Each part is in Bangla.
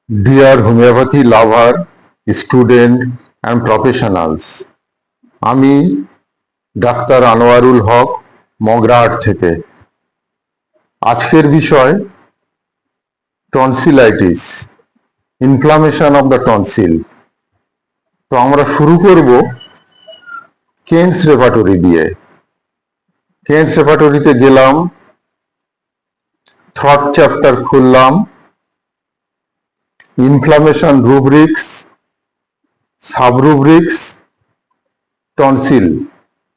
Dear homeopathy lover, student and professionals, আমি ডাক্তার আনোয়ারুল হক মগরাহাট থেকে। আজকের বিষয় tonsillitis, inflammation of the tonsil. তো আমরা শুরু করব কেন্টস রেপার্টরি দিয়ে। কেন্টস রেপার্টরিতে গেলাম, থার্ড চ্যাপ্টার খুললাম, ইনফ্লামেশন রুব্রিক্স, সাবরুব্রিক্স, টনসিল।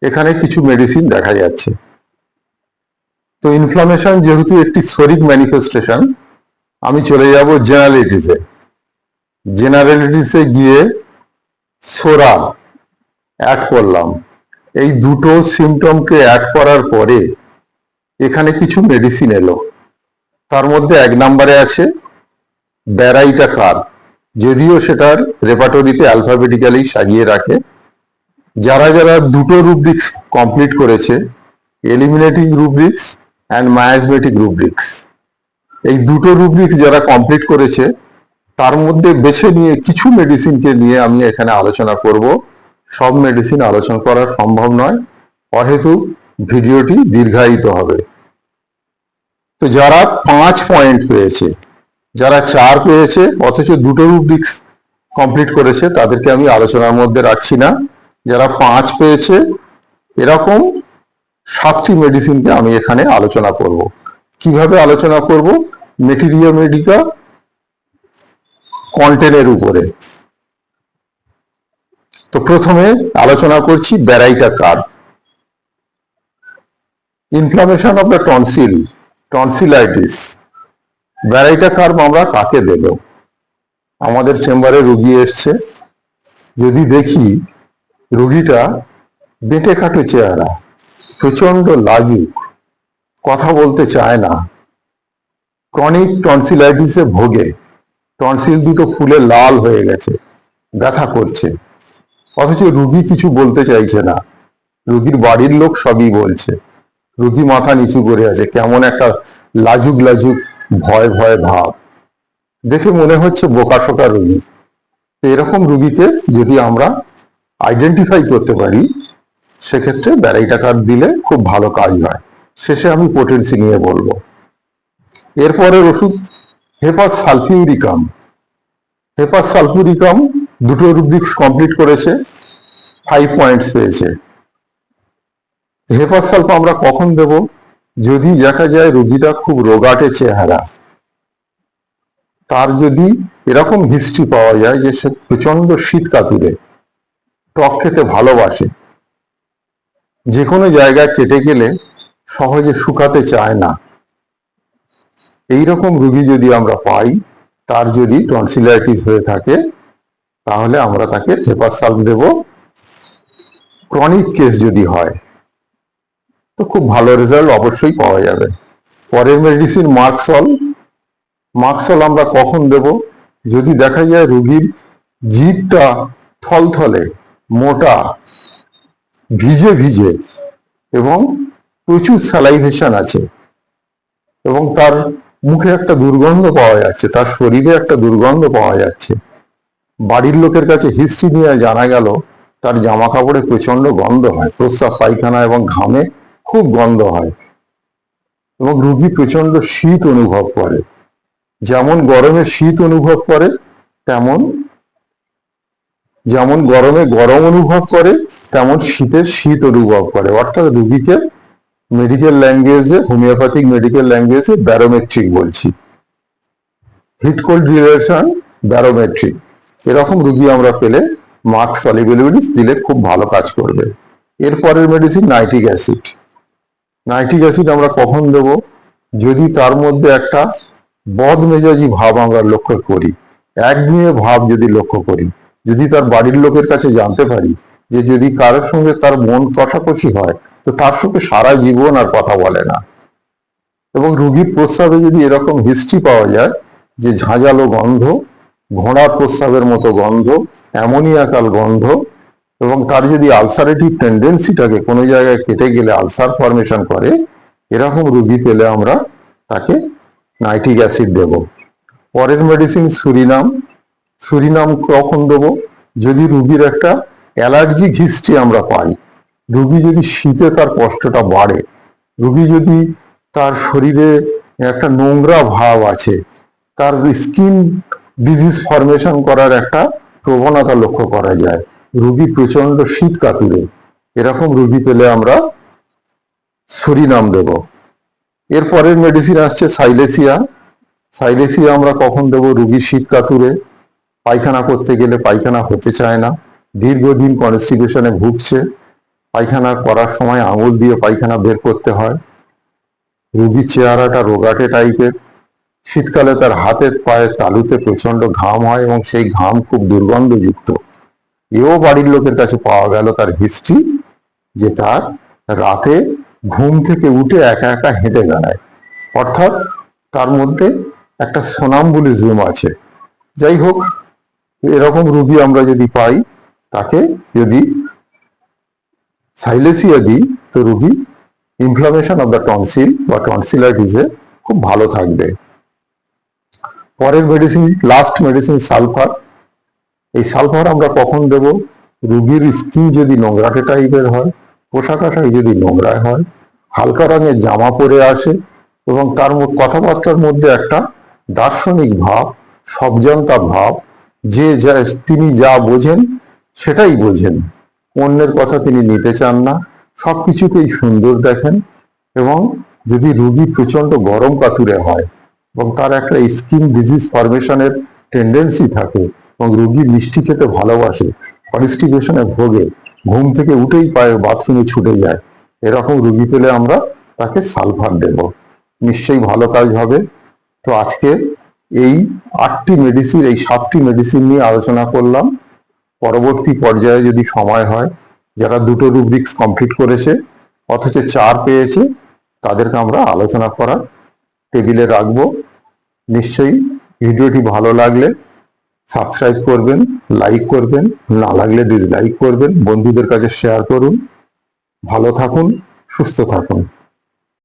এখানে কিছু মেডিসিন দেখা যাচ্ছে। তো ইনফ্লামেশন যেহেতু একটি শরিক ম্যানিফেস্টেশন, আমি চলে যাব জেনারেলিটিসে। জেনারেলিটিসে গিয়ে সোরা অ্যাড করলাম। এই দুটো সিমটমকে অ্যাড করার পরে এখানে কিছু মেডিসিন এলো। তার মধ্যে 1 নম্বরে আছে ব্যারাইটাকার, যদিও সেটার রেপার্টরিতে অ্যালফাবেটিক্যালি সাজিয়ে রাখে। যারা যারা দুটো রুব্রিক্স কমপ্লিট করেছে, eliminating rubrics and miasmatic rubrics, এই দুটো রুব্রিক্স যারা কমপ্লিট করেছে তার মধ্যে বেছে নিয়ে কিছু মেডিসিনকে নিয়ে আমি এখানে আলোচনা করব। সব মেডিসিন আলোচনা করা সম্ভব নয়, অহেতু ভিডিওটি দীর্ঘায়িত হবে। তো যারা 5 পয়েন্ট পেয়েছে, যারা 4 পেয়েছে অথচ দুটো রুব্রিক্স কমপ্লিট করেছে, তাদেরকে আমি আলোচনার মধ্যে রাখছি না। যারা 5 পেয়েছে, এরকম 7টি মেডিসিনকে আমি এখানে আলোচনা করব। কিভাবে আলোচনা করব? মেটেরিয়া মেডিকা কন্টেন্টের উপরে। তো প্রথমে আলোচনা করছি ব্যারাইটাকার। Inflammation of the tonsil, tonsillitis. ব্যারাইটাকার আমরা কাকে দেব? আমাদের চেম্বারে রুগী এসছে, যদি দেখি রুগীটা বেঁটে খাটো চেহারা, প্রচন্ড লাজুক, কথা বলতে চায় না, ক্রনিক টনসিলাইটিসে ভোগে, টনসিল দুটো ফুলে লাল হয়ে গেছে, ব্যথা করছে, অথচ রুগী কিছু বলতে চাইছে না, রুগীর বাড়ির লোক সবই বলছে, রুগী মাথা নিচু করে আছে, কেমন একটা লাজুক লাজুক ভয় ভয় ভাব, দেখে মনে হচ্ছে বোকাশোকা রুগী। তো এরকম রুগীকে যদি আমরা আইডেন্টিফাই করতে পারি, সেক্ষেত্রে ব্যারাইটাকার দিলে খুব ভালো কাজ হয়। শেষে আমি পোটেন্সি নিয়ে বলবো। এরপরের ওষুধ হেপাস সালফিউরিকাম। হেপাস সালফিউরিকাম দুটো রুব্রিক্স কমপ্লিট করেছে, 5 পয়েন্টস পেয়েছে। হেপাস সালফ আমরা কখন দেব? যদি দেখা যায় রোগীটা খুব রোগাটে চেহারা, তার যদি এরকম হিস্ট্রি পাওয়া যায় যে সে প্রচন্ড শীত কাতুরে, টক খেতে ভালোবাসে, যে কোনো জায়গায় কেটে গেলে সহজে শুকাতে চায় না, এইরকম রোগী যদি আমরা পাই, তার যদি টনসিলাইটিস হয়ে থাকে, তাহলে আমরা তাকে হেপাস সালফ দেব। ক্রনিক কেস যদি হয় তো খুব ভালো রেজাল্ট অবশ্যই পাওয়া যাবে। পরের মেডিসিন মার্কসল। মার্কসল আমরা কখন দেব? যদি দেখা যায় রোগীর জিভটা থলথলে, মোটা, ভিজে ভিজে এবং প্রচুর স্যালাইভেশন আছে, এবং তার মুখে একটা দুর্গন্ধ পাওয়া যাচ্ছে, তার শরীরে একটা দুর্গন্ধ পাওয়া যাচ্ছে, বাড়ির লোকের কাছে হিস্ট্রি নিয়ে জানা গেল তার জামা কাপড়ে প্রচন্ড গন্ধ হয়, প্রস্রাব পায়খানা এবং ঘামে খুব গন্ধ হয়, এবং রোগী প্রচন্ড শীত অনুভব করে। যেমন গরমে শীত অনুভব করে, যেমন গরমে গরম অনুভব করে, তেমন শীতে শীত অনুভব করে। অর্থাৎ রোগীকে মেডিকেল ল্যাঙ্গুয়েজে, হোমিওপ্যাথিক মেডিকেল ল্যাঙ্গুয়েজে ব্যারোমেট্রিক বলছি, হিট কোল্ড রিলেশন ব্যারোমেট্রিক। এরকম রোগী আমরা পেলে মার্ক সলিবিলিটিস দিলে খুব ভালো কাজ করবে। এরপরের medicine nitric acid. Nitric acid আমরা কখন দেব? যদি তার মধ্যে একটা বদমেজাজি ভাব আমরা লক্ষ্য করি, একগুঁয়ে ভাব যদি লক্ষ্য করি, যদি তার বাড়ির লোকের কাছে জানতে পারি যে যদি কারোর সঙ্গে তার মন কষাকষি হয়, তো তার সঙ্গে সারা জীবন আর কথা বলে না, এবং রোগীর প্রস্রাবে যদি এরকম হিস্ট্রি পাওয়া যায় যে ঝাঁঝালো গন্ধ, ঘোড়ার প্রস্রাবের মতো গন্ধ, অ্যামোনিয়াকাল গন্ধ, এবং তার যদি আলসারেটিভ টেন্ডেন্সিটাকে কোনো জায়গায় কেটে গেলে আলসার ফরমেশন করে, এরকম রোগী পেলে আমরা তাকে নাইট্রিক অ্যাসিড দেব। পরের মেডিসিন সুরিনাম। সুরিনাম কখন দেবো? যদি রুগীর একটা অ্যালার্জিক হিস্ট্রি আমরা পাই, রুগী যদি শীতে তার কষ্টটা বাড়ে, রুগী যদি তার শরীরে একটা নোংরা ভাব আছে, তার স্কিন ডিজিজ ফরমেশন করার একটা প্রবণতা লক্ষ্য করা যায়, রুগী প্রচন্ড শীত কাতুরে, এরকম রুগী পেলে আমরা সুরিনাম দেব। এর পরের মেডিসিন আসছে সাইলেসিয়া। সাইলেসিয়া আমরা কখন দেবো? রুগী শীত কাতুরে, পায়খানা করতে গেলে পায়খানা হতে চায় না, দীর্ঘদিন কনস্টিপেশনে ভুগছে, পায়খানা করার সময় আঙুল দিয়ে পায়খানা বের করতে হয়, রুগীর চেহারাটা রোগাটে টাইপের, শীতকালে তার হাতের পায়ের তালুতে প্রচন্ড ঘাম হয় এবং সেই ঘাম খুব দুর্গন্ধযুক্ত। এও বাড়ির লোকের কাছে পাওয়া গেল তার হিস্ট্রি, যে তার রাতে ঘুম থেকে উঠে একা একা হেঁটে বেড়ায়, অর্থাৎ তার মধ্যে একটা সোনাম্বুলিজম আছে। যাই হোক, এরকম রুগী আমরা যদি পাই, তাকে যদি সাইলেসিয়া দিই, তো রুগী ইনফ্লামেশন অফ দ্য টনসিল বা টনসিলাইটিসে খুব ভালো থাকবে। পরের মেডিসিন, লাস্ট মেডিসিন সালফার। এই সালফার আমরা কখন দেব? রুগীর স্কিন যদি নোংরাটে টাইপের হয়, পোশাক আশাক যদি নোংরা হয়, হালকা রঙের জামা পরে আসে এবং তার কথাবার্তার মধ্যে একটা দার্শনিক ভাব, সবজান্তা ভাব, যে তিনি যা বোঝেন সেটাই বোঝেন, অন্যের কথা তিনি নিতে চান না, সবকিছুকেই সুন্দর দেখেন, এবং যদি রুগী প্রচন্ড গরম কাতুরে হয় এবং তার একটা স্কিন ডিজিজ ফরমেশনের টেন্ডেন্সি থাকে এবং রুগী মিষ্টি খেতে ভালোবাসে, কনস্টিপেশনে ভোগে, ঘুম থেকে উঠেই পায়ে বাথরুমে ছুটে যায়, এরকম রুগী পেলে আমরা তাকে সালফার দেব, নিশ্চয়ই ভালো কাজ হবে। তো আজকে এই 8টি মেডিসিন, এই 7টি মেডিসিন নিয়ে আলোচনা করলাম। পরবর্তী পর্যায়ে যদি সময় হয়, যারা 2টো রুব্রিক্স কমপ্লিট করেছে অথচ 4 পেয়েছে, তাদেরকে আমরা আলোচনা করার টেবিলে রাখবো। নিশ্চয়ই ভিডিওটি ভালো লাগলে সাবস্ক্রাইব করবেন, লাইক করবেন, না লাগলে ডিসলাইক করবেন, বন্ধুদের কাছে শেয়ার করুন। ভালো থাকুন, সুস্থ থাকুন।